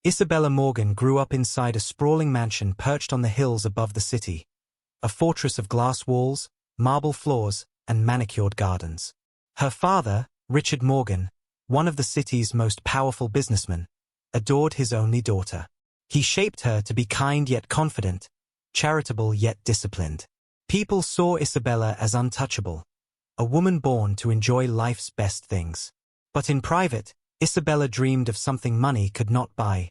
Isabella Morgan grew up inside a sprawling mansion perched on the hills above the city, a fortress of glass walls, marble floors, and manicured gardens. Her father, Richard Morgan, one of the city's most powerful businessmen, adored his only daughter. He shaped her to be kind yet confident, charitable yet disciplined. People saw Isabella as untouchable, a woman born to enjoy life's best things. But in private, Isabella dreamed of something money could not buy,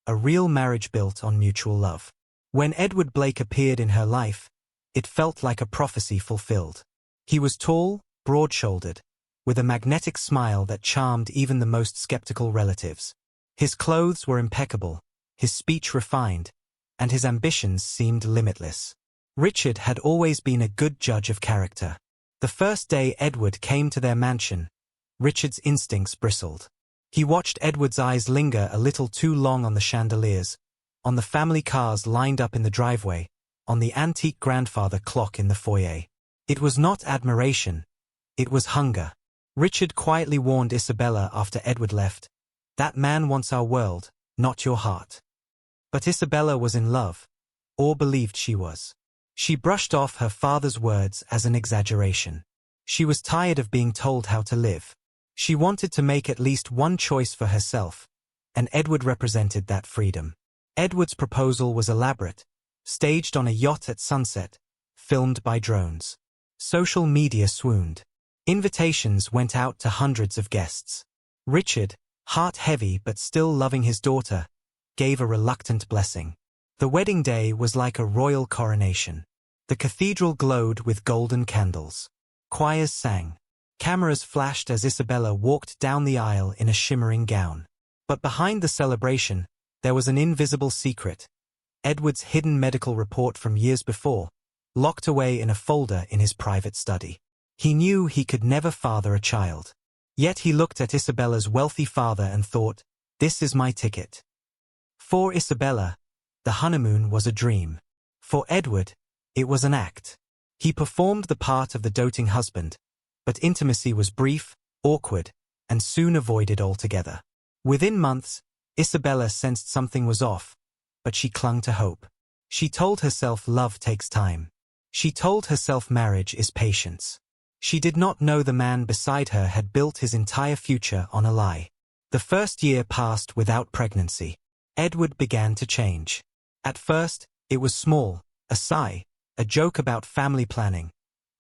a real marriage built on mutual love. When Edward Blake appeared in her life, it felt like a prophecy fulfilled. He was tall, broad-shouldered, with a magnetic smile that charmed even the most skeptical relatives. His clothes were impeccable, his speech refined, and his ambitions seemed limitless. Richard had always been a good judge of character. The first day Edward came to their mansion, Richard's instincts bristled. He watched Edward's eyes linger a little too long on the chandeliers, on the family cars lined up in the driveway, on the antique grandfather clock in the foyer. It was not admiration, it was hunger. Richard quietly warned Isabella after Edward left, "That man wants our world, not your heart." But Isabella was in love, or believed she was. She brushed off her father's words as an exaggeration. She was tired of being told how to live. She wanted to make at least one choice for herself, and Edward represented that freedom. Edward's proposal was elaborate, staged on a yacht at sunset, filmed by drones. Social media swooned. Invitations went out to hundreds of guests. Richard, heart-heavy but still loving his daughter, gave a reluctant blessing. The wedding day was like a royal coronation. The cathedral glowed with golden candles. Choirs sang. Cameras flashed as Isabella walked down the aisle in a shimmering gown. But behind the celebration, there was an invisible secret. Edward's hidden medical report from years before, locked away in a folder in his private study. He knew he could never father a child. Yet he looked at Isabella's wealthy father and thought, "This is my ticket." For Isabella, the honeymoon was a dream. For Edward, it was an act. He performed the part of the doting husband, but intimacy was brief, awkward, and soon avoided altogether. Within months, Isabella sensed something was off, but she clung to hope. She told herself love takes time. She told herself marriage is patience. She did not know the man beside her had built his entire future on a lie. The first year passed without pregnancy. Edward began to change. At first, it was small, a sigh, a joke about family planning,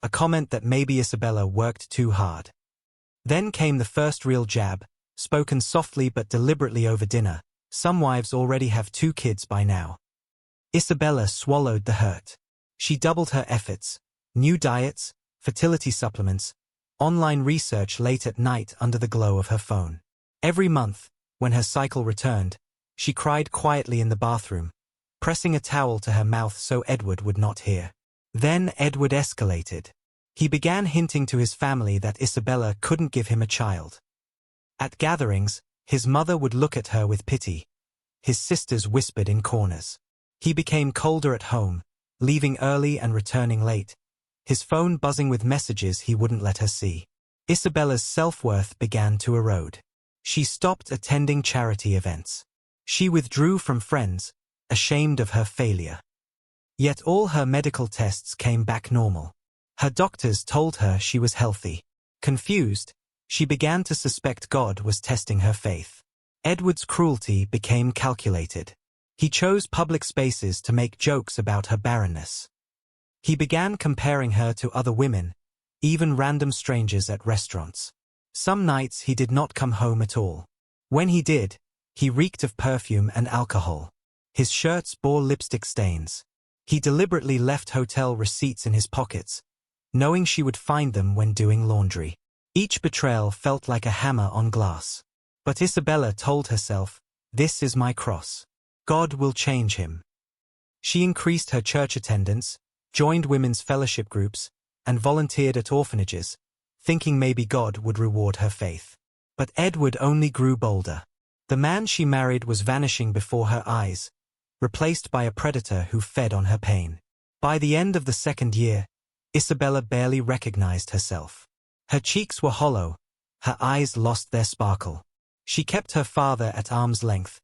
a comment that maybe Isabella worked too hard. Then came the first real jab, spoken softly but deliberately over dinner. "Some wives already have 2 kids by now." Isabella swallowed the hurt. She doubled her efforts, new diets, fertility supplements, online research late at night under the glow of her phone. Every month, when her cycle returned, she cried quietly in the bathroom, pressing a towel to her mouth so Edward would not hear. Then Edward escalated. He began hinting to his family that Isabella couldn't give him a child. At gatherings, his mother would look at her with pity. His sisters whispered in corners. He became colder at home, leaving early and returning late, his phone buzzing with messages he wouldn't let her see. Isabella's self-worth began to erode. She stopped attending charity events. She withdrew from friends, ashamed of her failure. Yet all her medical tests came back normal. Her doctors told her she was healthy. Confused, she began to suspect God was testing her faith. Edward's cruelty became calculated. He chose public spaces to make jokes about her barrenness. He began comparing her to other women, even random strangers at restaurants. Some nights he did not come home at all. When he did, he reeked of perfume and alcohol. His shirts bore lipstick stains. He deliberately left hotel receipts in his pockets, knowing she would find them when doing laundry. Each betrayal felt like a hammer on glass. But Isabella told herself, "This is my cross. God will change him." She increased her church attendance, joined women's fellowship groups, and volunteered at orphanages, thinking maybe God would reward her faith. But Edward only grew bolder. The man she married was vanishing before her eyes, replaced by a predator who fed on her pain. By the end of the second year, Isabella barely recognized herself. Her cheeks were hollow, her eyes lost their sparkle. She kept her father at arm's length,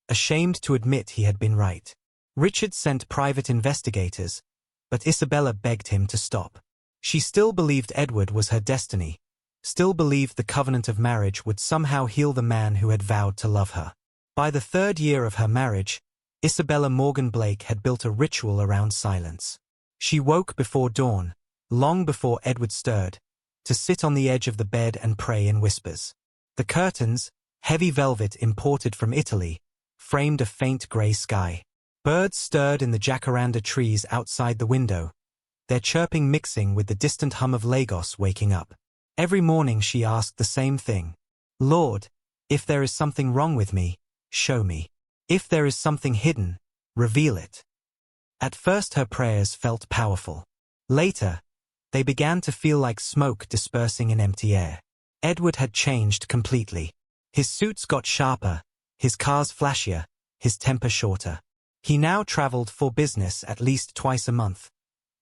ashamed to admit he had been right. Richard sent private investigators, but Isabella begged him to stop. She still believed Edward was her destiny, still believed the covenant of marriage would somehow heal the man who had vowed to love her. By the 3rd year of her marriage, Isabella Morgan Blake had built a ritual around silence. She woke before dawn, long before Edward stirred, to sit on the edge of the bed and pray in whispers. The curtains, heavy velvet imported from Italy, framed a faint grey sky. Birds stirred in the jacaranda trees outside the window, their chirping mixing with the distant hum of Lagos waking up. Every morning she asked the same thing. Lord, if there is something wrong with me, show me. If there is something hidden, reveal it. At first her prayers felt powerful. Later, they began to feel like smoke dispersing in empty air. Edward had changed completely. His suits got sharper, his cars flashier, his temper shorter. He now traveled for business at least twice a month,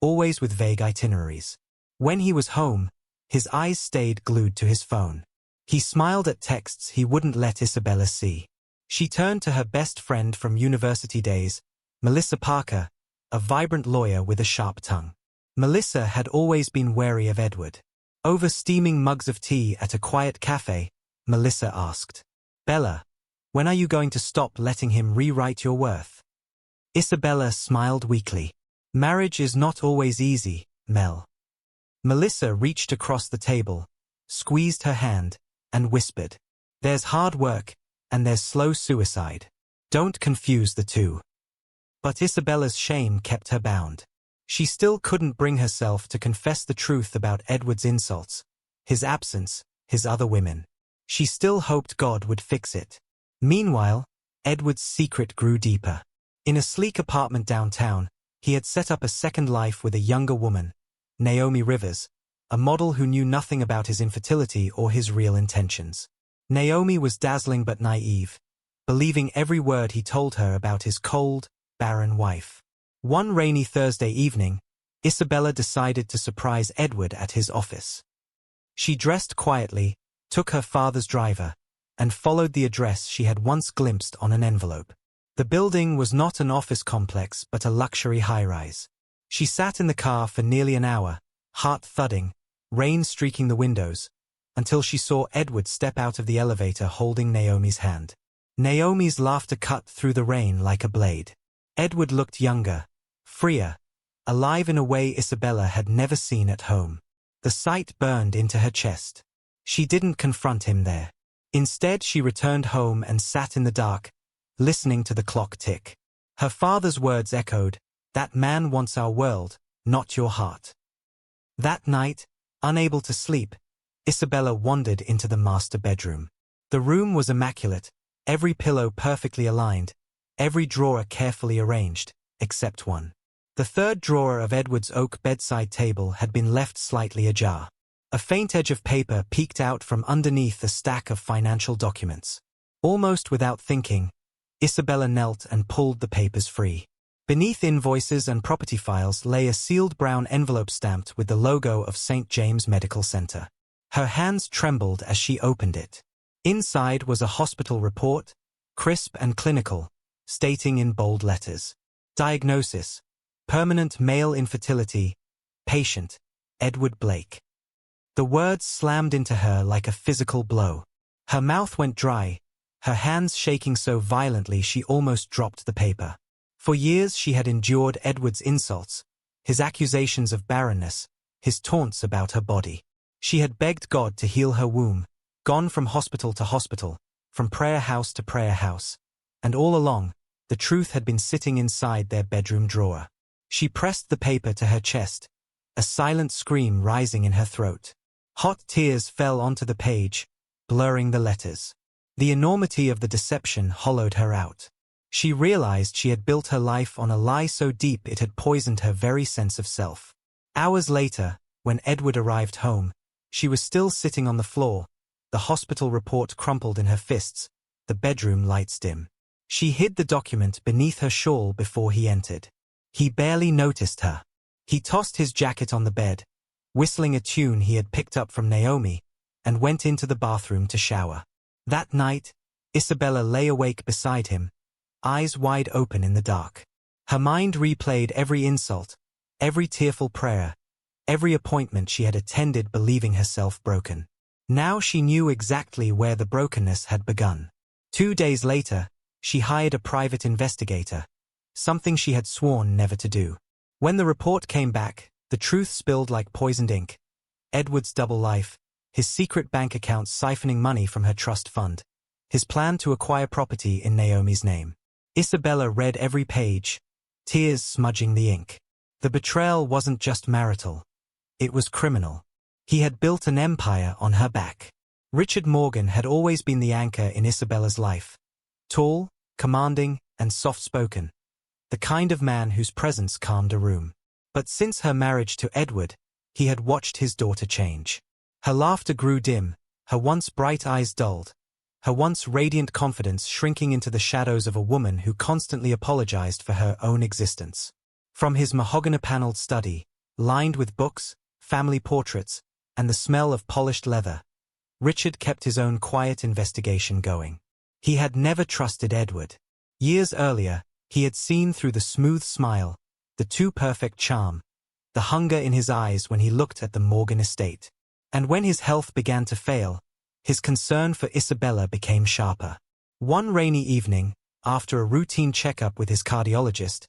always with vague itineraries. When he was home, his eyes stayed glued to his phone. He smiled at texts he wouldn't let Isabella see. She turned to her best friend from university days, Melissa Parker, a vibrant lawyer with a sharp tongue. Melissa had always been wary of Edward. Over steaming mugs of tea at a quiet cafe, Melissa asked, "Bella, when are you going to stop letting him rewrite your worth?" Isabella smiled weakly. "Marriage is not always easy, Mel." Melissa reached across the table, squeezed her hand, and whispered, "There's hard work, and there's slow suicide. Don't confuse the two." But Isabella's shame kept her bound. She still couldn't bring herself to confess the truth about Edward's insults, his absence, his other women. She still hoped God would fix it. Meanwhile, Edward's secret grew deeper. In a sleek apartment downtown, he had set up a second life with a younger woman, Naomi Rivers, a model who knew nothing about his infertility or his real intentions. Naomi was dazzling but naive, believing every word he told her about his cold, barren wife. One rainy Thursday evening, Isabella decided to surprise Edward at his office. She dressed quietly, took her father's driver, and followed the address she had once glimpsed on an envelope. The building was not an office complex but a luxury high-rise. She sat in the car for nearly an hour, heart thudding, rain streaking the windows, until she saw Edward step out of the elevator holding Naomi's hand. Naomi's laughter cut through the rain like a blade. Edward looked younger, freer, alive in a way Isabella had never seen at home. The sight burned into her chest. She didn't confront him there. Instead, she returned home and sat in the dark, listening to the clock tick. Her father's words echoed, "That man wants our world, not your heart." That night, unable to sleep, Isabella wandered into the master bedroom. The room was immaculate, every pillow perfectly aligned, every drawer carefully arranged, except one. The third drawer of Edward's oak bedside table had been left slightly ajar. A faint edge of paper peeked out from underneath a stack of financial documents. Almost without thinking, Isabella knelt and pulled the papers free. Beneath invoices and property files lay a sealed brown envelope stamped with the logo of St. James Medical Center. Her hands trembled as she opened it. Inside was a hospital report, crisp and clinical, stating in bold letters, "Diagnosis: permanent male infertility. Patient: Edward Blake." The words slammed into her like a physical blow. Her mouth went dry, her hands shaking so violently she almost dropped the paper. For years she had endured Edward's insults, his accusations of barrenness, his taunts about her body. She had begged God to heal her womb, gone from hospital to hospital, from prayer house to prayer house, and all along, the truth had been sitting inside their bedroom drawer. She pressed the paper to her chest, a silent scream rising in her throat. Hot tears fell onto the page, blurring the letters. The enormity of the deception hollowed her out. She realized she had built her life on a lie so deep it had poisoned her very sense of self. Hours later, when Edward arrived home, she was still sitting on the floor, the hospital report crumpled in her fists, the bedroom lights dim. She hid the document beneath her shawl before he entered. He barely noticed her. He tossed his jacket on the bed, whistling a tune he had picked up from Naomi, and went into the bathroom to shower. That night, Isabella lay awake beside him, eyes wide open in the dark. Her mind replayed every insult, every tearful prayer, every appointment she had attended believing herself broken. Now she knew exactly where the brokenness had begun. 2 days later, she hired a private investigator, something she had sworn never to do. When the report came back, the truth spilled like poisoned ink. Edward's double life, his secret bank accounts siphoning money from her trust fund, his plan to acquire property in Naomi's name. Isabella read every page, tears smudging the ink. The betrayal wasn't just marital. It was criminal. He had built an empire on her back. Richard Morgan had always been the anchor in Isabella's life. Tall, commanding, and soft-spoken. The kind of man whose presence calmed a room. But since her marriage to Edward, he had watched his daughter change. Her laughter grew dim, her once bright eyes dulled, her once radiant confidence shrinking into the shadows of a woman who constantly apologized for her own existence. From his mahogany-paneled study, lined with books, family portraits, and the smell of polished leather, Richard kept his own quiet investigation going. He had never trusted Edward. Years earlier, he had seen through the smooth smile, the too-perfect charm, the hunger in his eyes when he looked at the Morgan estate. And when his health began to fail, his concern for Isabella became sharper. One rainy evening, after a routine checkup with his cardiologist,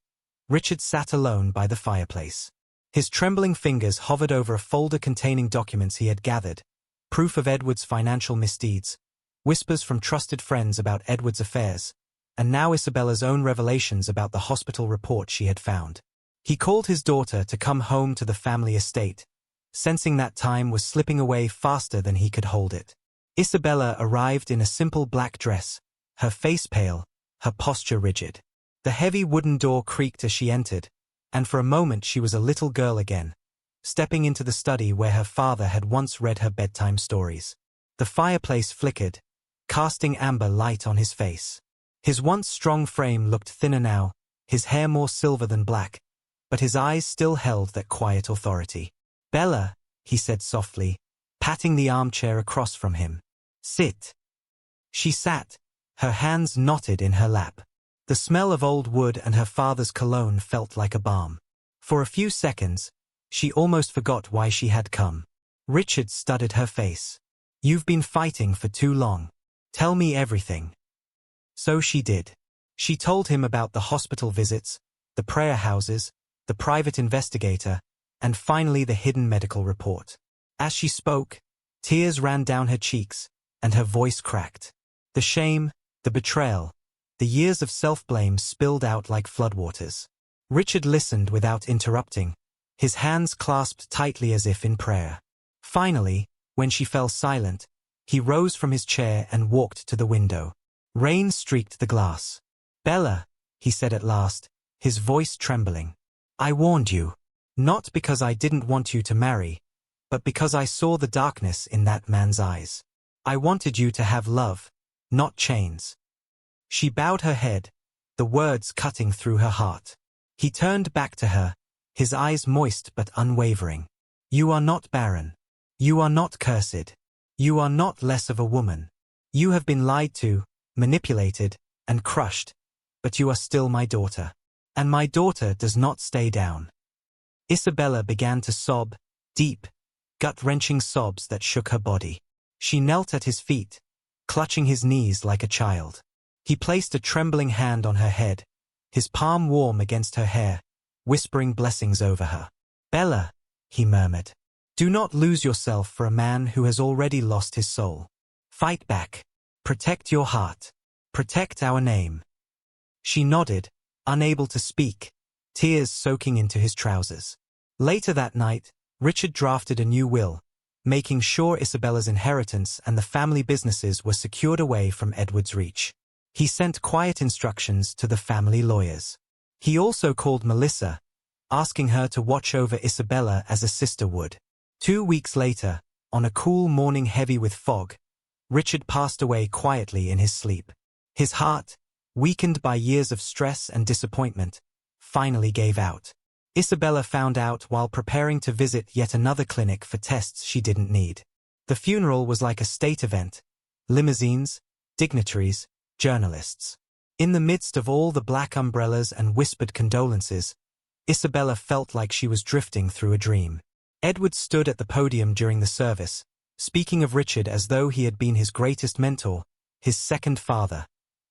Richard sat alone by the fireplace. His trembling fingers hovered over a folder containing documents he had gathered, proof of Edward's financial misdeeds, whispers from trusted friends about Edward's affairs, and now Isabella's own revelations about the hospital report she had found. He called his daughter to come home to the family estate, sensing that time was slipping away faster than he could hold it. Isabella arrived in a simple black dress, her face pale, her posture rigid. The heavy wooden door creaked as she entered, and for a moment she was a little girl again, stepping into the study where her father had once read her bedtime stories. The fireplace flickered, casting amber light on his face. His once strong frame looked thinner now, his hair more silver than black, but his eyes still held that quiet authority. "Bella," he said softly, patting the armchair across from him. "Sit." She sat, her hands knotted in her lap. The smell of old wood and her father's cologne felt like a balm. For a few seconds, she almost forgot why she had come. Richard studied her face. "You've been fighting for too long. Tell me everything." So she did. She told him about the hospital visits, the prayer houses, the private investigator, and finally the hidden medical report. As she spoke, tears ran down her cheeks, and her voice cracked. The shame, the betrayal, the years of self-blame spilled out like floodwaters. Richard listened without interrupting, his hands clasped tightly as if in prayer. Finally, when she fell silent, he rose from his chair and walked to the window. Rain streaked the glass. "Bella," he said at last, his voice trembling. "I warned you. Not because I didn't want you to marry, but because I saw the darkness in that man's eyes. I wanted you to have love, not chains." She bowed her head, the words cutting through her heart. He turned back to her, his eyes moist but unwavering. "You are not barren. You are not cursed. You are not less of a woman. You have been lied to, manipulated, and crushed, but you are still my daughter. And my daughter does not stay down." Isabella began to sob, deep, gut-wrenching sobs that shook her body. She knelt at his feet, clutching his knees like a child. He placed a trembling hand on her head, his palm warm against her hair, whispering blessings over her. "Bella," he murmured, "do not lose yourself for a man who has already lost his soul. Fight back. Protect your heart. Protect our name." She nodded, unable to speak, tears soaking into his trousers. Later that night, Richard drafted a new will, making sure Isabella's inheritance and the family businesses were secured away from Edward's reach. He sent quiet instructions to the family lawyers. He also called Melissa, asking her to watch over Isabella as a sister would. 2 weeks later, on a cool morning heavy with fog, Richard passed away quietly in his sleep. His heart, weakened by years of stress and disappointment, finally gave out. Isabella found out while preparing to visit yet another clinic for tests she didn't need. The funeral was like a state event: limousines, dignitaries, journalists. In the midst of all the black umbrellas and whispered condolences, Isabella felt like she was drifting through a dream. Edward stood at the podium during the service, speaking of Richard as though he had been his greatest mentor, his second father.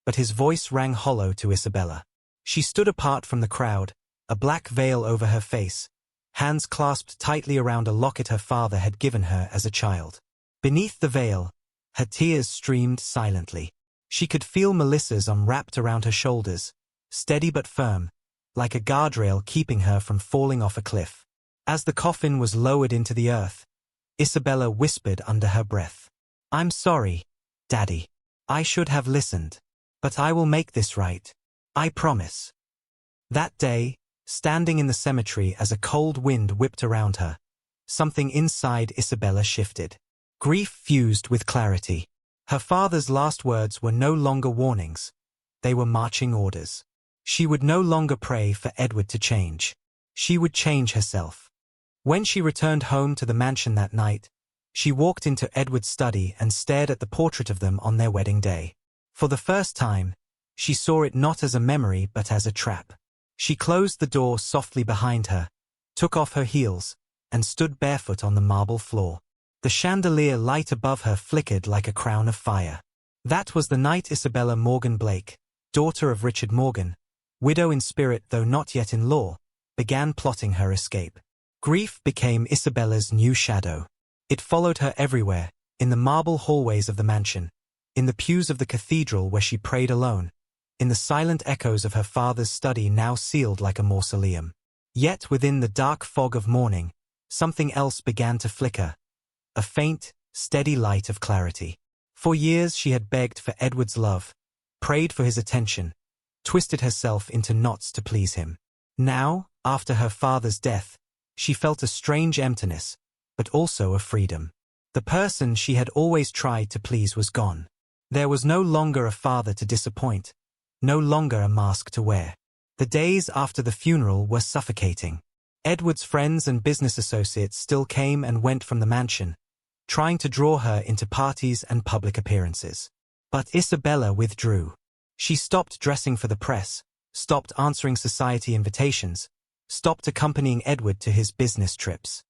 But his voice rang hollow to Isabella. She stood apart from the crowd, a black veil over her face, hands clasped tightly around a locket her father had given her as a child. Beneath the veil, her tears streamed silently. She could feel Melissa's arm wrapped around her shoulders, steady but firm, like a guardrail keeping her from falling off a cliff. As the coffin was lowered into the earth, Isabella whispered under her breath, "I'm sorry, Daddy. I should have listened. But I will make this right. I promise." That day, standing in the cemetery as a cold wind whipped around her, something inside Isabella shifted. Grief fused with clarity. Her father's last words were no longer warnings. They were marching orders. She would no longer pray for Edward to change. She would change herself. When she returned home to the mansion that night, she walked into Edward's study and stared at the portrait of them on their wedding day. For the first time, she saw it not as a memory but as a trap. She closed the door softly behind her, took off her heels, and stood barefoot on the marble floor. The chandelier light above her flickered like a crown of fire. That was the night Isabella Morgan Blake, daughter of Richard Morgan, widow in spirit though not yet in law, began plotting her escape. Grief became Isabella's new shadow. It followed her everywhere, in the marble hallways of the mansion, in the pews of the cathedral where she prayed alone, in the silent echoes of her father's study now sealed like a mausoleum. Yet within the dark fog of morning, something else began to flicker, a faint, steady light of clarity. For years she had begged for Edward's love, prayed for his attention, twisted herself into knots to please him. Now, after her father's death, she felt a strange emptiness, but also a freedom. The person she had always tried to please was gone. There was no longer a father to disappoint, no longer a mask to wear. The days after the funeral were suffocating. Edward's friends and business associates still came and went from the mansion, trying to draw her into parties and public appearances. But Isabella withdrew. She stopped dressing for the press, stopped answering society invitations, stopped accompanying Edward to his business trips.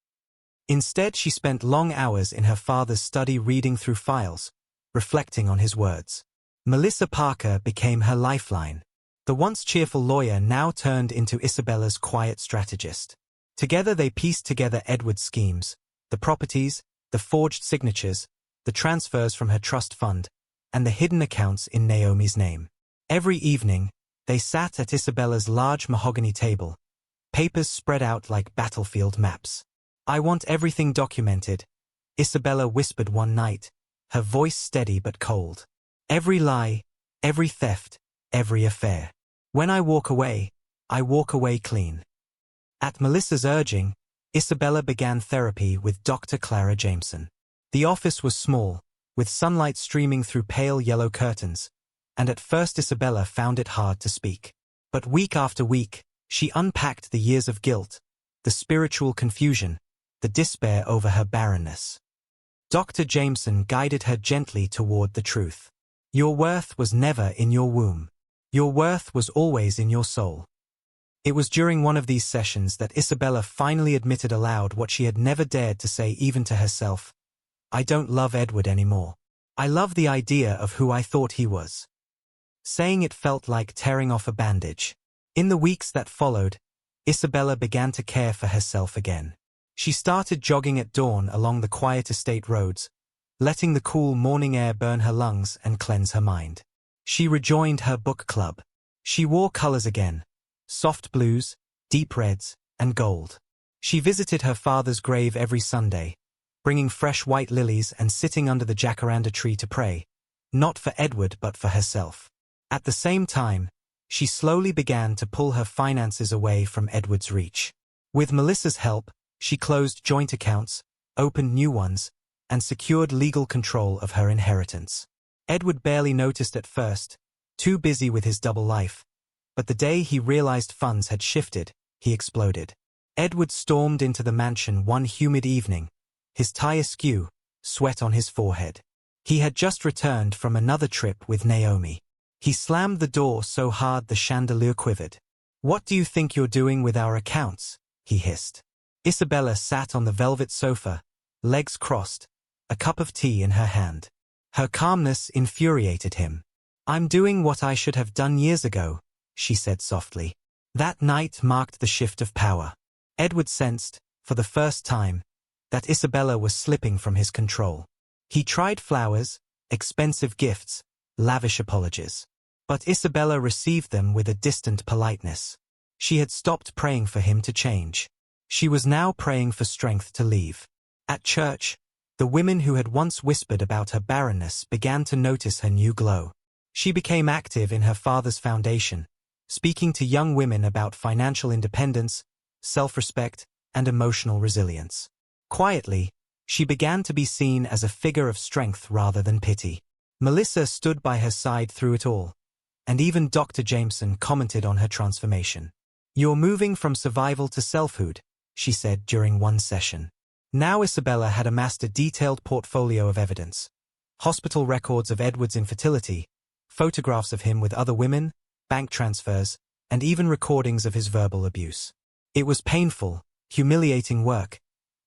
Instead, she spent long hours in her father's study reading through files, reflecting on his words. Melissa Parker became her lifeline. The once cheerful lawyer now turned into Isabella's quiet strategist. Together they pieced together Edward's schemes, the properties, the forged signatures, the transfers from her trust fund, and the hidden accounts in Naomi's name. Every evening, they sat at Isabella's large mahogany table, papers spread out like battlefield maps. "I want everything documented," Isabella whispered one night, her voice steady but cold. "Every lie, every theft, every affair. When I walk away clean." At Melissa's urging, Isabella began therapy with Dr. Clara Jameson. The office was small, with sunlight streaming through pale yellow curtains, and at first Isabella found it hard to speak. But week after week, she unpacked the years of guilt, the spiritual confusion, the despair over her barrenness. Dr. Jameson guided her gently toward the truth. Your worth was never in your womb. Your worth was always in your soul. It was during one of these sessions that Isabella finally admitted aloud what she had never dared to say even to herself. "I don't love Edward anymore. I love the idea of who I thought he was." Saying it felt like tearing off a bandage. In the weeks that followed, Isabella began to care for herself again. She started jogging at dawn along the quiet estate roads, letting the cool morning air burn her lungs and cleanse her mind. She rejoined her book club. She wore colors again, soft blues, deep reds, and gold. She visited her father's grave every Sunday, bringing fresh white lilies and sitting under the jacaranda tree to pray, not for Edward but for herself. At the same time, she slowly began to pull her finances away from Edward's reach. With Melissa's help, she closed joint accounts, opened new ones, and secured legal control of her inheritance. Edward barely noticed at first, too busy with his double life, but the day he realized funds had shifted, he exploded. Edward stormed into the mansion one humid evening, his tie askew, sweat on his forehead. He had just returned from another trip with Naomi. He slammed the door so hard the chandelier quivered. "What do you think you're doing with our accounts?" he hissed. Isabella sat on the velvet sofa, legs crossed, a cup of tea in her hand. Her calmness infuriated him. "I'm doing what I should have done years ago," she said softly. That night marked the shift of power. Edward sensed, for the first time, that Isabella was slipping from his control. He tried flowers, expensive gifts, lavish apologies. But Isabella received them with a distant politeness. She had stopped praying for him to change. She was now praying for strength to leave. At church, the women who had once whispered about her barrenness began to notice her new glow. She became active in her father's foundation, speaking to young women about financial independence, self-respect, and emotional resilience. Quietly, she began to be seen as a figure of strength rather than pity. Melissa stood by her side through it all, and even Dr. Jameson commented on her transformation. "You're moving from survival to selfhood," she said during one session. Now Isabella had amassed a detailed portfolio of evidence. Hospital records of Edward's infertility, photographs of him with other women, bank transfers, and even recordings of his verbal abuse. It was painful, humiliating work,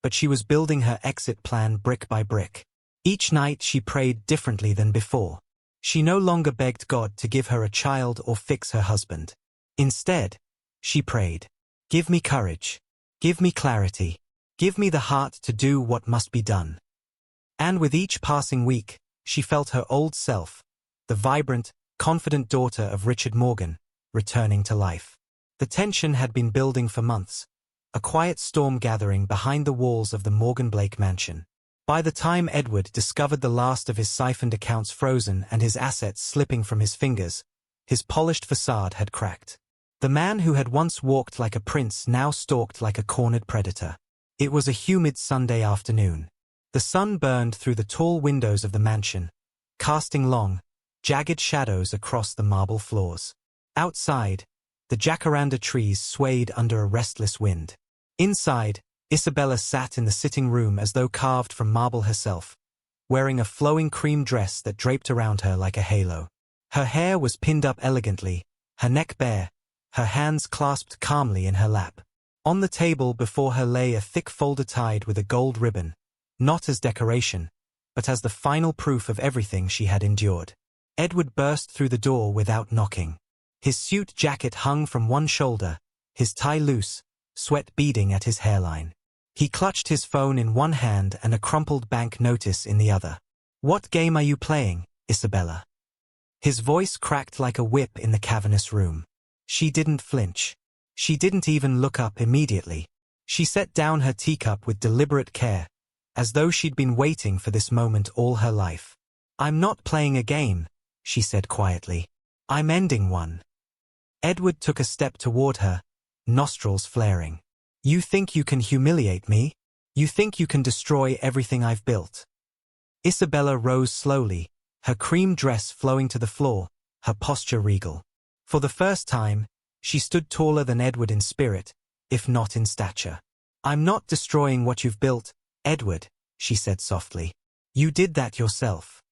but she was building her exit plan brick by brick. Each night she prayed differently than before. She no longer begged God to give her a child or fix her husband. Instead, she prayed, "Give me courage. Give me clarity. Give me the heart to do what must be done." And with each passing week, she felt her old self, the vibrant, confident daughter of Richard Morgan, returning to life. The tension had been building for months, a quiet storm gathering behind the walls of the Morgan Blake mansion. By the time Edward discovered the last of his siphoned accounts frozen and his assets slipping from his fingers, his polished facade had cracked. The man who had once walked like a prince now stalked like a cornered predator. It was a humid Sunday afternoon. The sun burned through the tall windows of the mansion, casting long, jagged shadows across the marble floors. Outside, the jacaranda trees swayed under a restless wind. Inside, Isabella sat in the sitting room as though carved from marble herself, wearing a flowing cream dress that draped around her like a halo. Her hair was pinned up elegantly, her neck bare, her hands clasped calmly in her lap. On the table before her lay a thick folder tied with a gold ribbon, not as decoration, but as the final proof of everything she had endured. Edward burst through the door without knocking. His suit jacket hung from one shoulder, his tie loose, sweat beading at his hairline. He clutched his phone in one hand and a crumpled bank notice in the other. "What game are you playing, Isabella?" His voice cracked like a whip in the cavernous room. She didn't flinch. She didn't even look up immediately. She set down her teacup with deliberate care, as though she'd been waiting for this moment all her life. "I'm not playing a game," she said quietly. "I'm ending one." Edward took a step toward her, nostrils flaring. "You think you can humiliate me? You think you can destroy everything I've built?" Isabella rose slowly, her cream dress flowing to the floor, her posture regal. For the first time, she stood taller than Edward in spirit, if not in stature. "I'm not destroying what you've built, Edward," she said softly. "You did that yourself."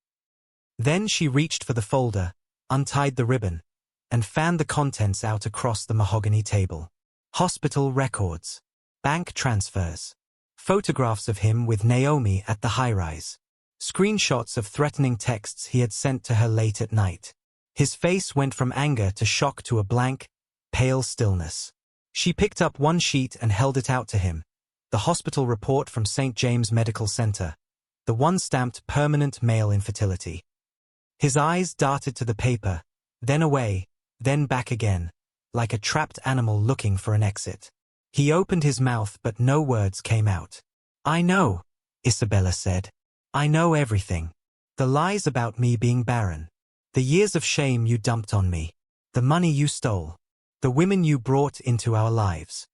Then she reached for the folder, untied the ribbon, and fanned the contents out across the mahogany table. Hospital records, bank transfers, photographs of him with Naomi at the high-rise, screenshots of threatening texts he had sent to her late at night. His face went from anger to shock to a blank, pale stillness. She picked up one sheet and held it out to him, the hospital report from St. James Medical Center, the one stamped permanent male infertility. His eyes darted to the paper, then away, then back again, like a trapped animal looking for an exit. He opened his mouth but no words came out. "I know," Isabella said. "I know everything. The lies about me being barren. The years of shame you dumped on me. The money you stole. The women you brought into our lives."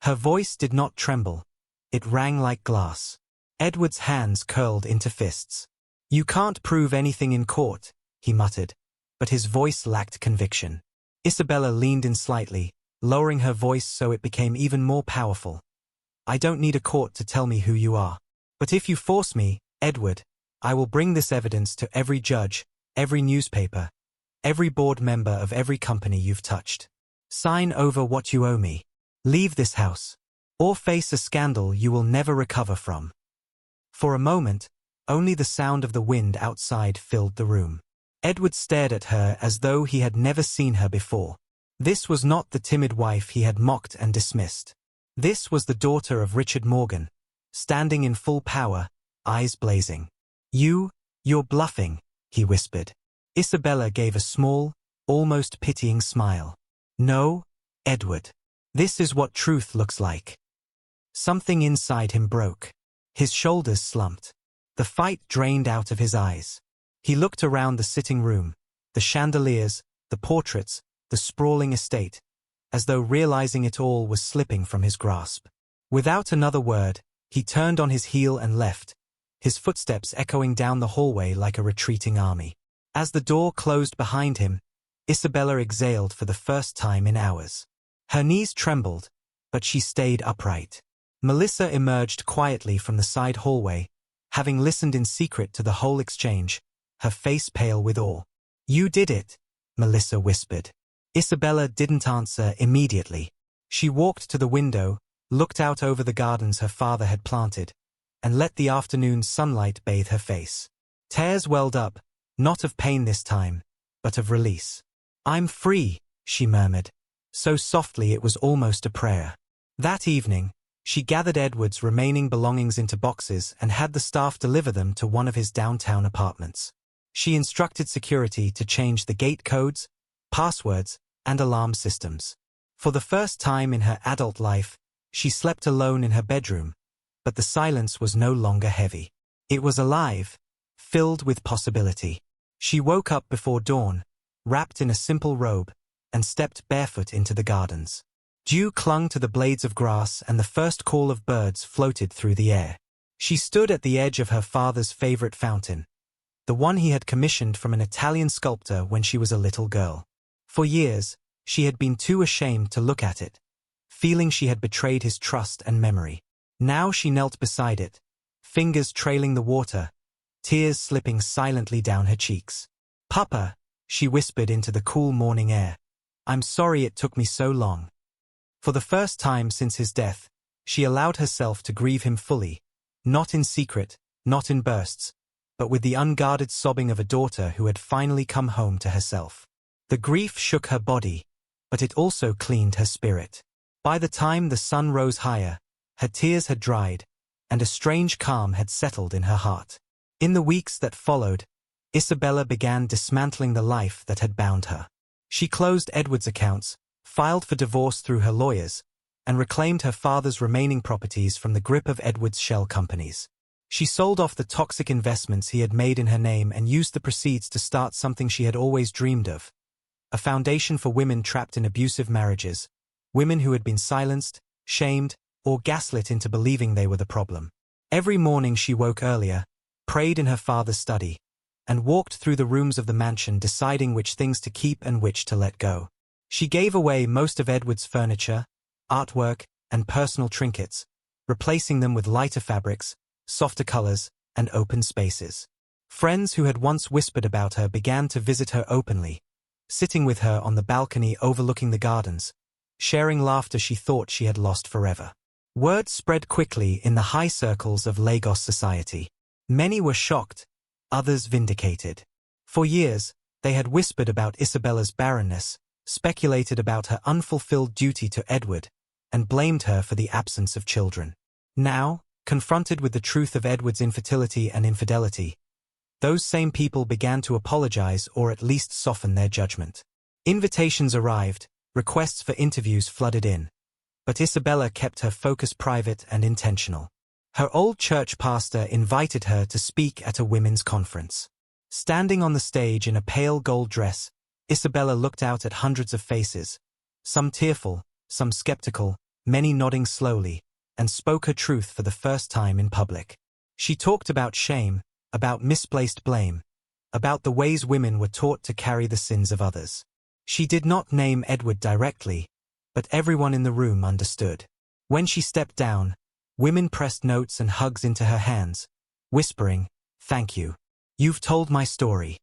Her voice did not tremble. It rang like glass. Edward's hands curled into fists. "You can't prove anything in court," he muttered, but his voice lacked conviction. Isabella leaned in slightly, lowering her voice so it became even more powerful. "I don't need a court to tell me who you are. But if you force me, Edward, I will bring this evidence to every judge, every newspaper, every board member of every company you've touched. Sign over what you owe me. Leave this house, or face a scandal you will never recover from." For a moment, only the sound of the wind outside filled the room. Edward stared at her as though he had never seen her before. This was not the timid wife he had mocked and dismissed. This was the daughter of Richard Morgan, standing in full power, eyes blazing. You're bluffing," he whispered. Isabella gave a small, almost pitying smile. "No, Edward. This is what truth looks like." Something inside him broke. His shoulders slumped. The fight drained out of his eyes. He looked around the sitting room, the chandeliers, the portraits, the sprawling estate, as though realizing it all was slipping from his grasp. Without another word, he turned on his heel and left, his footsteps echoing down the hallway like a retreating army. As the door closed behind him, Isabella exhaled for the first time in hours. Her knees trembled, but she stayed upright. Melissa emerged quietly from the side hallway, having listened in secret to the whole exchange, her face pale with awe. "You did it," Melissa whispered. Isabella didn't answer immediately. She walked to the window, looked out over the gardens her father had planted, and let the afternoon sunlight bathe her face. Tears welled up, not of pain this time, but of release. "I'm free," she murmured, so softly it was almost a prayer. That evening, she gathered Edward's remaining belongings into boxes and had the staff deliver them to one of his downtown apartments. She instructed security to change the gate codes, passwords, and alarm systems. For the first time in her adult life, she slept alone in her bedroom, but the silence was no longer heavy. It was alive, filled with possibility. She woke up before dawn, wrapped in a simple robe, and stepped barefoot into the gardens. Dew clung to the blades of grass and the first call of birds floated through the air. She stood at the edge of her father's favorite fountain, the one he had commissioned from an Italian sculptor when she was a little girl. For years, she had been too ashamed to look at it, feeling she had betrayed his trust and memory. Now she knelt beside it, fingers trailing the water, tears slipping silently down her cheeks. "Papa," she whispered into the cool morning air, "I'm sorry it took me so long." For the first time since his death, she allowed herself to grieve him fully, not in secret, not in bursts, but with the unguarded sobbing of a daughter who had finally come home to herself. The grief shook her body, but it also cleaned her spirit. By the time the sun rose higher, her tears had dried, and a strange calm had settled in her heart. In the weeks that followed, Isabella began dismantling the life that had bound her. She closed Edward's accounts, filed for divorce through her lawyers, and reclaimed her father's remaining properties from the grip of Edward's shell companies. She sold off the toxic investments he had made in her name and used the proceeds to start something she had always dreamed of: a foundation for women trapped in abusive marriages, women who had been silenced, shamed, or gaslit into believing they were the problem. Every morning she woke earlier, prayed in her father's study, and walked through the rooms of the mansion deciding which things to keep and which to let go. She gave away most of Edward's furniture, artwork, and personal trinkets, replacing them with lighter fabrics, softer colors, and open spaces. Friends who had once whispered about her began to visit her openly, sitting with her on the balcony overlooking the gardens, sharing laughter she thought she had lost forever. Word spread quickly in the high circles of Lagos society. Many were shocked, others vindicated. For years, they had whispered about Isabella's barrenness, speculated about her unfulfilled duty to Edward, and blamed her for the absence of children. Now, confronted with the truth of Edward's infertility and infidelity, those same people began to apologize or at least soften their judgment. Invitations arrived, requests for interviews flooded in, but Isabella kept her focus private and intentional. Her old church pastor invited her to speak at a women's conference. Standing on the stage in a pale gold dress, Isabella looked out at hundreds of faces, some tearful, some skeptical, many nodding slowly, and spoke her truth for the first time in public. She talked about shame, about misplaced blame, about the ways women were taught to carry the sins of others. She did not name Edward directly, but everyone in the room understood. When she stepped down, women pressed notes and hugs into her hands, whispering, "Thank you. You've told my story."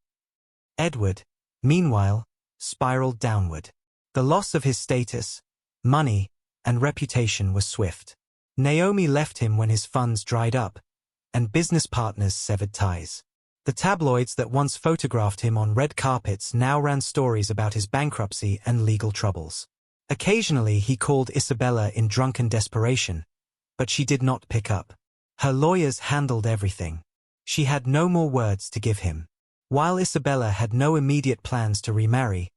Edward, meanwhile, spiraled downward. The loss of his status, money, and reputation was swift. Naomi left him when his funds dried up, and business partners severed ties. The tabloids that once photographed him on red carpets now ran stories about his bankruptcy and legal troubles. Occasionally he called Isabella in drunken desperation, but she did not pick up. Her lawyers handled everything. She had no more words to give him. While Isabella had no immediate plans to remarry,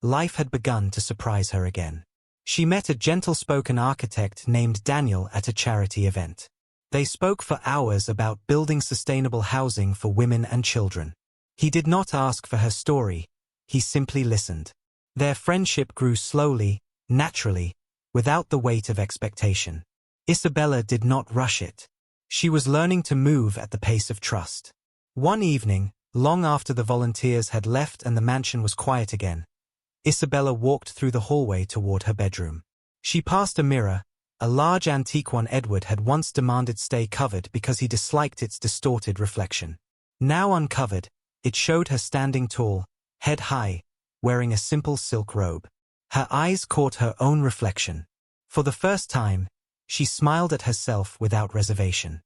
life had begun to surprise her again. She met a gentle-spoken architect named Daniel at a charity event. They spoke for hours about building sustainable housing for women and children. He did not ask for her story, he simply listened. Their friendship grew slowly, naturally, without the weight of expectation. Isabella did not rush it. She was learning to move at the pace of trust. One evening, long after the volunteers had left and the mansion was quiet again, Isabella walked through the hallway toward her bedroom. She passed a mirror, a large antique one Edward had once demanded stay covered because he disliked its distorted reflection. Now uncovered, it showed her standing tall, head high, wearing a simple silk robe. Her eyes caught her own reflection. For the first time, she smiled at herself without reservation.